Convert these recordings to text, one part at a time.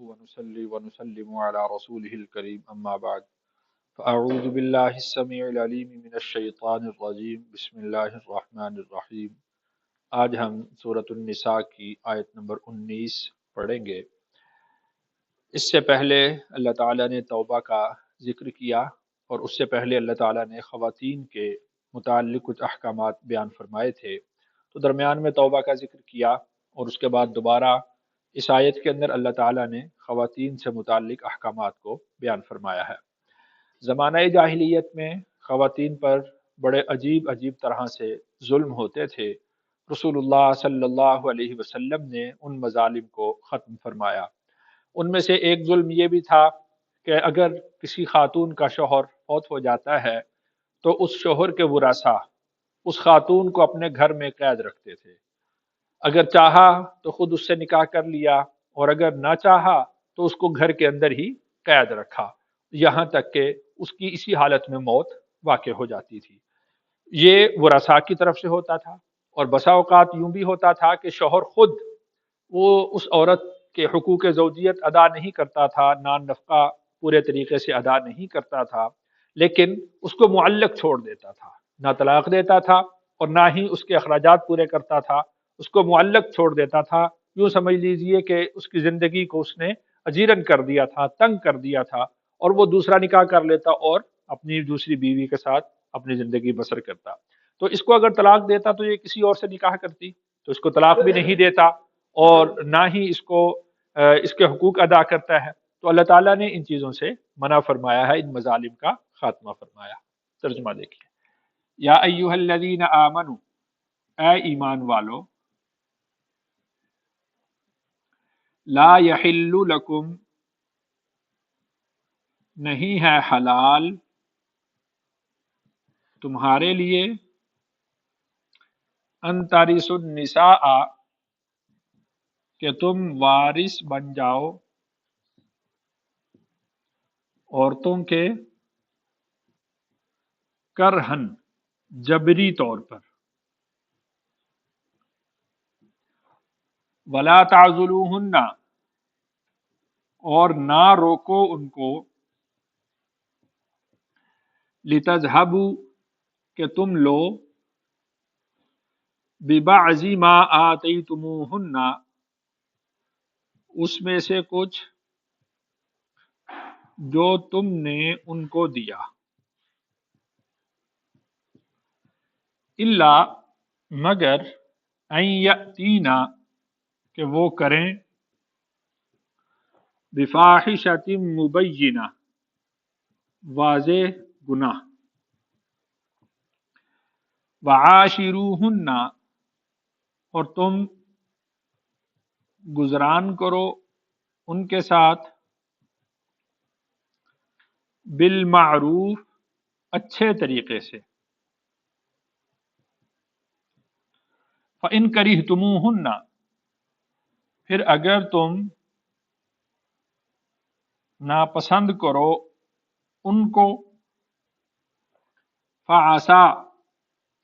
ونصلي ونسلم على رسوله الكريم أما بعد فأعوذ بالله السميع العليم من الشيطان الرجيم بسم الله الرحمن الرحيم۔ آج ہم سورۃ النساء کی آیت نمبر 19 پڑھیں گے۔ اس سے پہلے اللہ تعالیٰ نے توبہ کا ذکر کیا اور اس سے پہلے اللہ تعالیٰ نے خواتین کے متعلق کچھ احکامات بیان فرمائے تھے، تو درمیان میں توبہ کا ذکر کیا اور اس کے بعد دوبارہ اس آیت کے اندر اللہ تعالیٰ نے خواتین سے متعلق احکامات کو بیان فرمایا ہے۔ زمانہ جاہلیت میں خواتین پر بڑے عجیب طرح سے ظلم ہوتے تھے۔ رسول اللہ صلی اللہ علیہ وسلم نے ان مظالم کو ختم فرمایا۔ ان میں سے ایک ظلم یہ بھی تھا کہ اگر کسی خاتون کا شوہر فوت ہو جاتا ہے تو اس شوہر کے ورثاء اس خاتون کو اپنے گھر میں قید رکھتے تھے۔ اگر چاہا تو خود اس سے نکاح کر لیا اور اگر نہ چاہا تو اس کو گھر کے اندر ہی قید رکھا، یہاں تک کہ اس کی اسی حالت میں موت واقع ہو جاتی تھی۔ یہ ورثاء کی طرف سے ہوتا تھا، اور بسا اوقات یوں بھی ہوتا تھا کہ شوہر خود وہ اس عورت کے حقوق زوجیت ادا نہیں کرتا تھا، نان نفقہ پورے طریقے سے ادا نہیں کرتا تھا، لیکن اس کو معلق چھوڑ دیتا تھا، نہ طلاق دیتا تھا اور نہ ہی اس کے اخراجات پورے کرتا تھا، اس کو معلق چھوڑ دیتا تھا۔ یوں سمجھ لیجئے کہ اس کی زندگی کو اس نے اجیرن کر دیا تھا، تنگ کر دیا تھا، اور وہ دوسرا نکاح کر لیتا اور اپنی دوسری بیوی کے ساتھ اپنی زندگی بسر کرتا۔ تو اس کو اگر طلاق دیتا تو یہ کسی اور سے نکاح کرتی، تو اس کو طلاق بھی نہیں دیتا اور نہ ہی اس کو اس کے حقوق ادا کرتا ہے۔ تو اللہ تعالیٰ نے ان چیزوں سے منع فرمایا ہے، ان مظالم کا خاتمہ فرمایا۔ ترجمہ دیکھیے۔ یا ایھا الذین آمنوا، اے ایمان والو، لا یحل لکم، نہیں ہے حلال تمہارے لیے، ان ترثوا النساء، کہ تم وارث بن جاؤ عورتوں کے، کرہن، جبری طور پر، ولا تعضلوہن، اور نہ روکو ان کو، لتذہبوا، کہ تم لو، ببعض ما آتیتموہن، اس میں سے کچھ جو تم نے ان کو دیا، الا، مگر، ان یأتینا، کہ وہ کریں، بفاحشۃ مبینہ، واضح گناہ، وعاشروہن، اور تم گزران کرو ان کے ساتھ، بالمعروف، اچھے طریقے سے، فإن کرہتموہن، پھر اگر تم ناپسند کرو ان کو، فعسیٰ،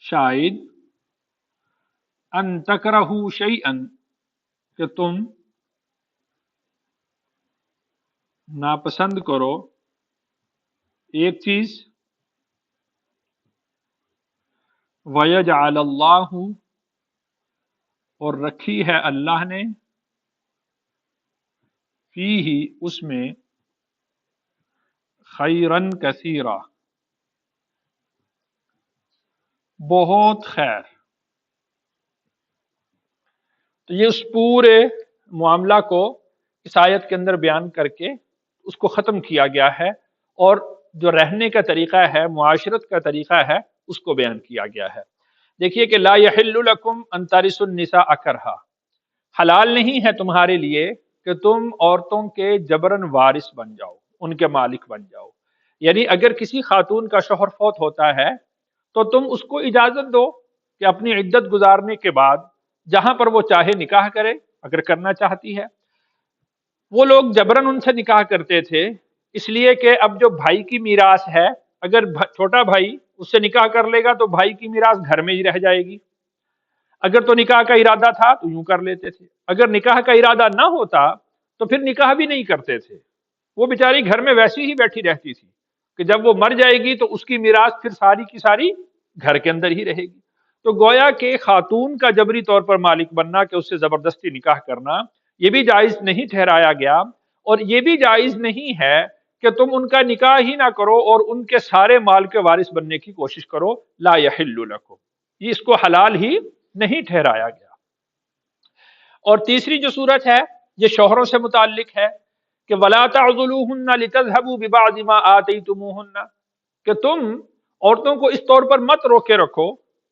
شاید، ان تکرہوا شیئا، کہ تم ناپسند کرو ایک چیز، وَيَجْعَلَ اللَّهُ، اور رکھی ہے اللہ نے، فیہ، اس میں، خیرن کثیرا، بہت خیر۔ تو یہ اس پورے معاملہ کو اس آیت کے اندر بیان کر کے اس کو ختم کیا گیا ہے، اور جو رہنے کا طریقہ ہے، معاشرت کا طریقہ ہے، اس کو بیان کیا گیا ہے۔ دیکھیے کہ لا یحل لکم ان ترثوا النساء کرہا، حلال نہیں ہے تمہارے لیے کہ تم عورتوں کے جبرن وارث بن جاؤ، ان کے مالک بن جاؤ۔ یعنی اگر کسی خاتون کا شوہر فوت ہوتا ہے تو تم اس کو اجازت دو کہ اپنی عدت گزارنے کے بعد جہاں پر وہ چاہے نکاح کرے، اگر کرنا چاہتی ہے۔ وہ لوگ جبرن ان سے نکاح کرتے تھے، اس لیے کہ اب جو بھائی کی میراث ہے، اگر چھوٹا بھائی اس سے نکاح کر لے گا تو بھائی کی میراث گھر میں ہی رہ جائے گی۔ اگر تو نکاح کا ارادہ تھا تو یوں کر لیتے تھے، اگر نکاح کا ارادہ نہ ہوتا تو پھر نکاح بھی نہیں کرتے تھے، وہ بیچاری گھر میں ویسی ہی بیٹھی رہتی تھی کہ جب وہ مر جائے گی تو اس کی میراث پھر ساری کی ساری گھر کے اندر ہی رہے گی۔ تو گویا کہ خاتون کا جبری طور پر مالک بننا، کہ اس سے زبردستی نکاح کرنا، یہ بھی جائز نہیں ٹھہرایا گیا، اور یہ بھی جائز نہیں ہے کہ تم ان کا نکاح ہی نہ کرو اور ان کے سارے مال کے وارث بننے کی کوشش کرو، لا یحل لکم، یہ اس کو حلال ہی نہیں ٹھہرایا گیا۔ اور تیسری جو صورت ہے یہ شوہروں سے متعلق ہے کہ وَلَا تَعْضُلُوهُنَّ لِتَذْهَبُوا بِبَعْضِ مَا آتَيْتُمُوهُنَّ، کہ تم عورتوں کو اس طور پر مت روکے رکھو،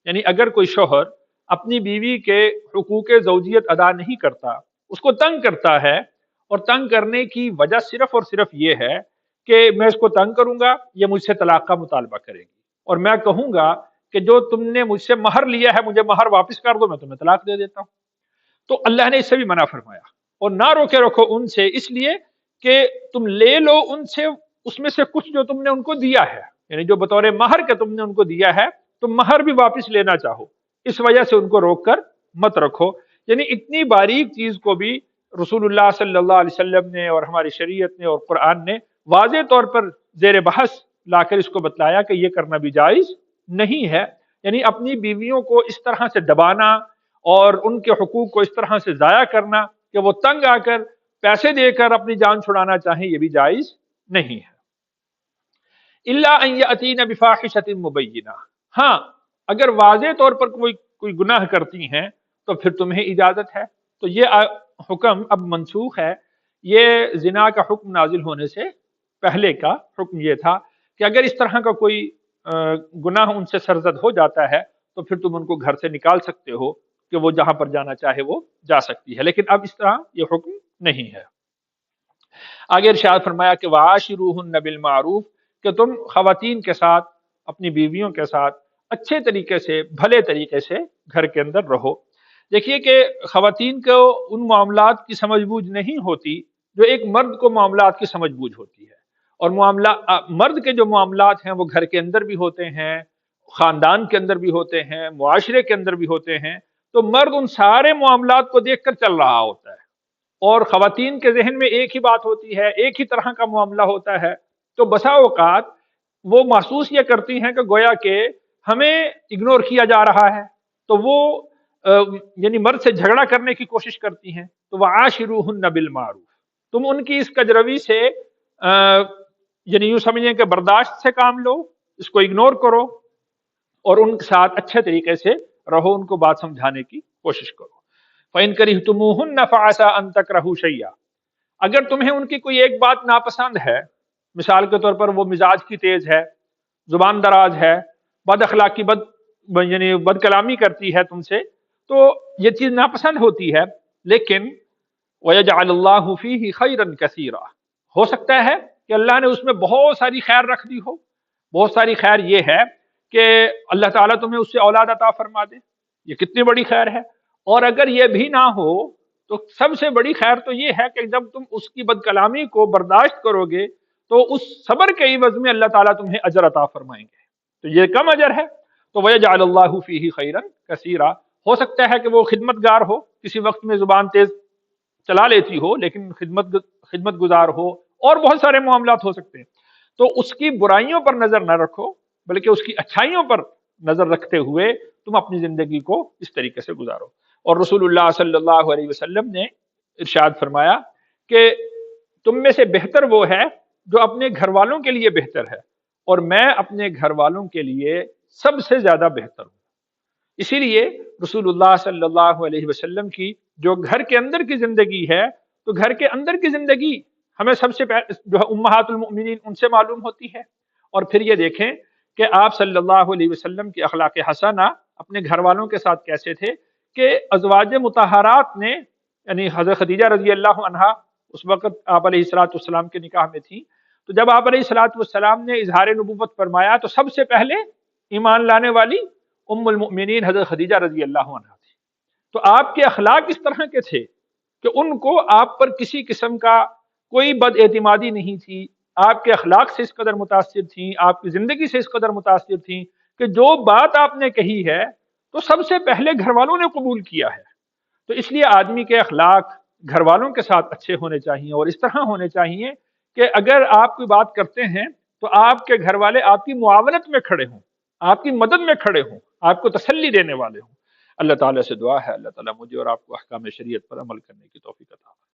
یعنی اگر کوئی شوہر اپنی بیوی کے حقوق زوجیت ادا نہیں کرتا، اس کو تنگ کرتا ہے، اور تنگ کرنے کی وجہ صرف اور صرف یہ ہے کہ میں اس کو تنگ کروں گا، یہ مجھ سے طلاق کا مطالبہ کرے گی، اور میں کہوں گا کہ جو تم نے مجھ سے مہر لیا ہے مجھے مہر واپس کر دو، میں تمہیں طلاق دے دیتا ہوں، تو اللہ نے اس سے بھی منع فرمایا۔ اور نہ روکے رکھو ان سے اس لیے کہ تم لے لو ان سے اس میں سے کچھ جو تم نے ان کو دیا ہے، یعنی جو بطور مہر کے تم نے ان کو دیا ہے تم مہر بھی واپس لینا چاہو، اس وجہ سے ان کو روک کر مت رکھو۔ یعنی اتنی باریک چیز کو بھی رسول اللہ صلی اللہ علیہ وسلم نے اور ہماری شریعت نے اور قرآن نے واضح طور پر زیر بحث لا کر اس کو بتلایا کہ یہ کرنا بھی جائز نہیں ہے۔ یعنی اپنی بیویوں کو اس طرح سے دبانا اور ان کے حقوق کو اس طرح سے ضائع کرنا کہ وہ تنگ آ کر پیسے دے کر اپنی جان چھڑانا چاہیں، یہ بھی جائز نہیں ہے۔ الا ان یاتین بفاحشۃ مبینہ، ہاں اگر واضح طور پر کوئی گناہ کرتی ہیں تو پھر تمہیں اجازت ہے۔ تو یہ حکم اب منسوخ ہے، یہ زنا کا حکم نازل ہونے سے پہلے کا حکم یہ تھا کہ اگر اس طرح کا کوئی گناہ ان سے سرزد ہو جاتا ہے تو پھر تم ان کو گھر سے نکال سکتے ہو کہ وہ جہاں پر جانا چاہے وہ جا سکتی ہے، لیکن اب اس طرح یہ حکم نہیں ہے۔ آگے ارشاد فرمایا کہ وعاشروہن بالمعروف، کہ تم خواتین کے ساتھ، اپنی بیویوں کے ساتھ اچھے طریقے سے، بھلے طریقے سے گھر کے اندر رہو۔ دیکھیے کہ خواتین کو ان معاملات کی سمجھ بوجھ نہیں ہوتی جو ایک مرد کو معاملات کی سمجھ بوجھ ہوتی ہے، اور مرد کے جو معاملات ہیں وہ گھر کے اندر بھی ہوتے ہیں، خاندان کے اندر بھی ہوتے ہیں، معاشرے کے اندر بھی ہوتے ہیں، تو مرد ان سارے معاملات کو دیکھ کر چل رہا ہوتا ہے، اور خواتین کے ذہن میں ایک ہی بات ہوتی ہے، ایک ہی طرح کا معاملہ ہوتا ہے، تو بسا اوقات وہ محسوس یہ کرتی ہیں کہ گویا کہ ہمیں اگنور کیا جا رہا ہے، تو وہ یعنی مرد سے جھگڑا کرنے کی کوشش کرتی ہیں۔ تو وعاشروہن بالمعروف، تم ان کی اس کجروی سے یعنی یوں سمجھیں کہ برداشت سے کام لو، اس کو اگنور کرو، اور ان کے ساتھ اچھے طریقے سے رہو، ان کو بات سمجھانے کی کوشش کرو۔ فَإِن كَرِهْتُمُوهُنَّ فَعَسَىٰ أَن تَكْرَهُوا شَيْئًا، اگر تمہیں ان کی کوئی ایک بات ناپسند ہے، مثال کے طور پر وہ مزاج کی تیز ہے، زبان دراز ہے، بد اخلاقی یعنی بد کلامی کرتی ہے تم سے، تو یہ چیز ناپسند ہوتی ہے، لیکن وَيَجْعَلُ اللَّهُ فِيهِ خَيْرًا كَثِيرًا، ہو سکتا ہے کہ اللہ نے اس میں بہت ساری خیر رکھ دی ہو۔ بہت ساری خیر یہ ہے کہ اللہ تعالیٰ تمہیں اس سے اولاد عطا فرما دے، یہ کتنی بڑی خیر ہے۔ اور اگر یہ بھی نہ ہو تو سب سے بڑی خیر تو یہ ہے کہ جب تم اس کی بد کلامی کو برداشت کرو گے تو اس صبر کے عوض میں اللہ تعالیٰ تمہیں اجر عطا فرمائیں گے، تو یہ کم اجر ہے۔ تو وَيَجْعَلُ اللَّهُ فِيهِ خَيْرًا كَثِيرًا، ہو سکتا ہے کہ وہ خدمت گار ہو، کسی وقت میں زبان تیز چلا لیتی ہو لیکن خدمت گزار ہو، اور بہت سارے معاملات ہو سکتے ہیں، تو اس کی برائیوں پر نظر نہ رکھو بلکہ اس کی اچھائیوں پر نظر رکھتے ہوئے تم اپنی زندگی کو اس طریقے سے گزارو۔ اور رسول اللہ صلی اللہ علیہ وسلم نے ارشاد فرمایا کہ تم میں سے بہتر وہ ہے جو اپنے گھر والوں کے لیے بہتر ہے، اور میں اپنے گھر والوں کے لیے سب سے زیادہ بہتر ہوں۔ اسی لیے رسول اللہ صلی اللہ علیہ وسلم کی جو گھر کے اندر کی زندگی ہے، تو گھر کے اندر کی زندگی ہمیں سب سے جو ہے امہات المؤمنین ان سے معلوم ہوتی ہے، اور پھر یہ دیکھیں کہ آپ صلی اللہ علیہ وسلم کی اخلاق حسنہ اپنے گھر والوں کے ساتھ کیسے تھے کہ ازواج مطہرات نے، یعنی حضرت خدیجہ رضی اللہ عنہا اس وقت آپ علیہ الصلوۃ والسلام کے نکاح میں تھی، تو جب آپ علیہ الصلوۃ والسلام نے اظہار نبوت فرمایا تو سب سے پہلے ایمان لانے والی ام المؤمنین حضرت خدیجہ رضی اللہ عنہا تھی۔ تو آپ کے اخلاق اس طرح کے تھے کہ ان کو آپ پر کسی قسم کا کوئی بد اعتمادی نہیں تھی، آپ کے اخلاق سے اس قدر متاثر تھیں، آپ کی زندگی سے اس قدر متاثر تھیں کہ جو بات آپ نے کہی ہے تو سب سے پہلے گھر والوں نے قبول کیا ہے۔ تو اس لیے آدمی کے اخلاق گھر والوں کے ساتھ اچھے ہونے چاہیے، اور اس طرح ہونے چاہیے کہ اگر آپ کوئی بات کرتے ہیں تو آپ کے گھر والے آپ کی معاونت میں کھڑے ہوں، آپ کی مدد میں کھڑے ہوں، آپ کو تسلی دینے والے ہوں۔ اللہ تعالیٰ سے دعا ہے اللہ تعالیٰ مجھے اور آپ کو احکام شریعت پر عمل کرنے کی توفیق عطا فرمائے۔